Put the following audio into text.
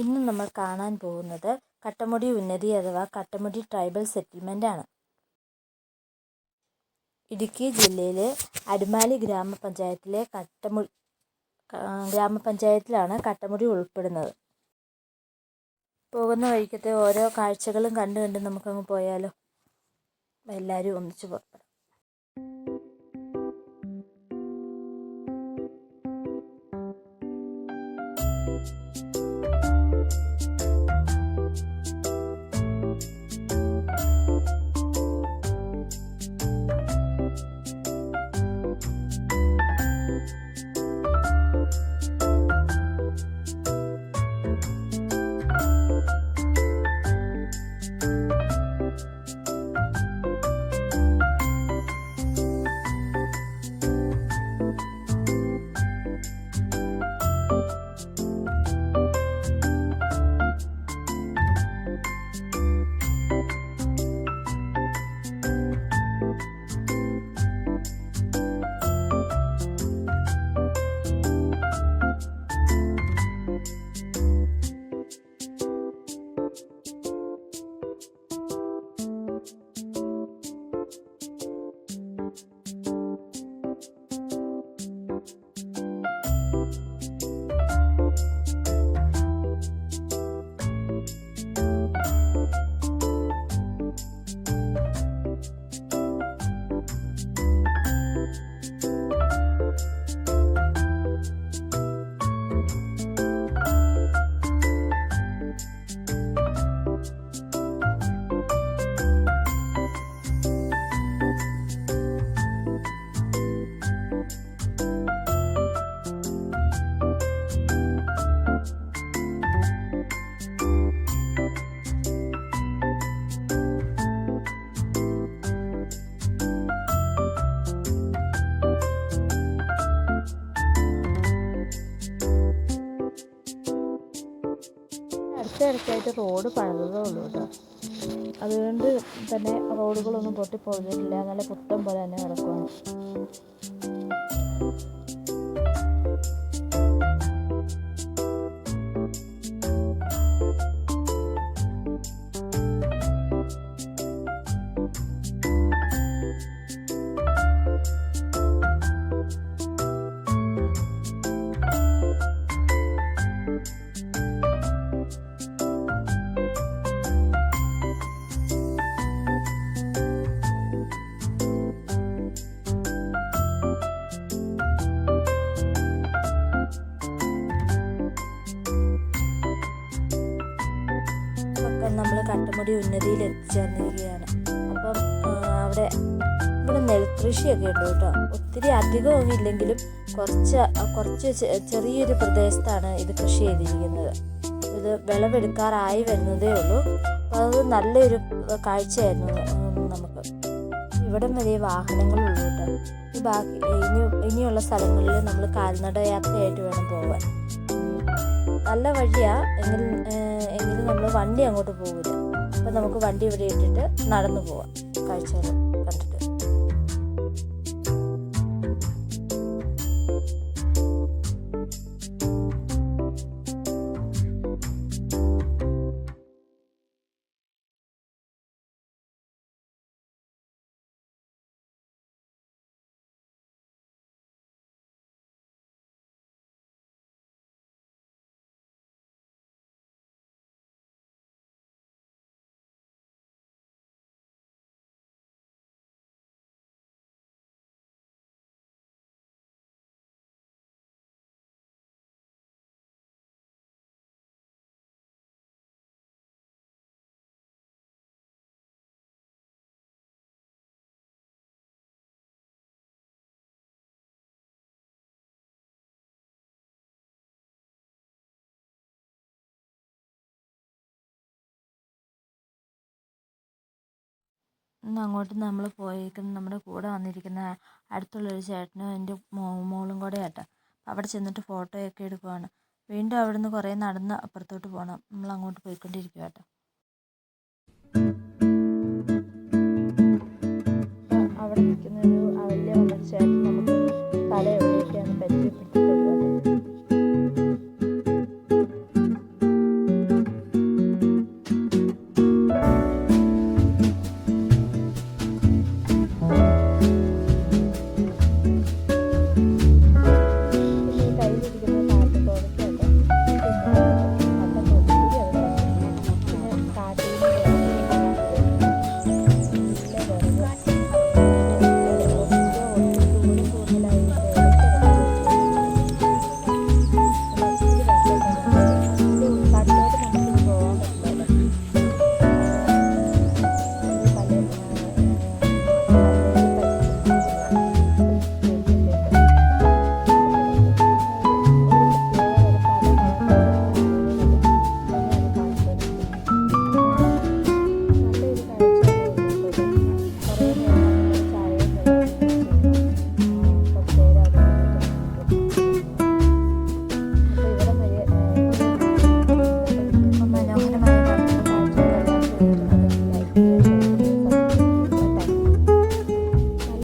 ഇന്ന് നമ്മൾ കാണാൻ പോകുന്നത് കട്ടമുടി ഉന്നതി അഥവാ കട്ടമുടി ട്രൈബൽ സെറ്റിൽമെൻ്റ് ആണ്. ഇടുക്കി ജില്ലയിലെ അടിമാലി ഗ്രാമപഞ്ചായത്തിലാണ് കട്ടമുടി ഉൾപ്പെടുന്നത്. പോകുന്ന വഴിക്കത്തെ ഓരോ കാഴ്ചകളും കണ്ട് നമുക്കങ്ങ് പോയാലോ? എല്ലാവരും ഒന്നിച്ച് പുറപ്പെടാം. അടുത്തടുത്തായിട്ട് റോഡ് പണിതേ ഉള്ളൂ കേട്ടോ. അതുകൊണ്ട് തന്നെ റോഡുകളൊന്നും പൊട്ടിപ്പൊളിഞ്ഞിട്ടില്ല. നല്ല പുത്തം പോലെ തന്നെ കിടക്കുകയാണ്. നമ്മൾ കട്ടമുടി ഉന്നതിയിൽ എത്തിച്ചേർന്നിരിക്കുകയാണ്. അപ്പം ഇവിടെ നെൽകൃഷിയൊക്കെ ഉണ്ട് കേട്ടോ. ഒത്തിരി അധികമൊന്നും ഇല്ലെങ്കിലും കുറച്ച് ചെറിയൊരു പ്രദേശത്താണ് ഇത് കൃഷി ചെയ്തിരിക്കുന്നത്. ഇത് വിളവെടുക്കാറായി വരുന്നതേ ഉള്ളൂ. അത് നല്ലൊരു കാഴ്ചയായിരുന്നു നമുക്ക്. ഇവിടം വരെ വാഹനങ്ങളുള്ളൂ കേട്ടോ. ഇനിയുള്ള സ്ഥലങ്ങളിൽ നമ്മൾ കാൽനട യാത്രയായിട്ട് വേണം പോകാൻ. നല്ല വഴിയാണ് എങ്കിലും നമ്മൾ വണ്ടി അങ്ങോട്ട് പോകില്ല. അപ്പം നമുക്ക് വണ്ടി ഇവിടെ ഇട്ടിട്ട് നടന്നു പോവാം കാഴ്ചകൾ കണ്ടിട്ട്. ഇന്ന് അങ്ങോട്ട് നമ്മൾ പോയിരിക്കുന്ന നമ്മുടെ കൂടെ വന്നിരിക്കുന്ന അടുത്തുള്ളൊരു ചേട്ടനും എൻ്റെ മോളും കൂടെ ആട്ടോ. അവിടെ ചെന്നിട്ട് ഫോട്ടോയൊക്കെ എടുക്കുവാണ്. വീണ്ടും അവിടെ നിന്ന് കുറേ നടന്ന് അപ്പുറത്തോട്ട് പോകണം. നമ്മൾ അങ്ങോട്ട് പോയിക്കൊണ്ടിരിക്കുക കേട്ടോ. അവിടെ നിൽക്കുന്നൊരു വലിയ ചേട്ടൻ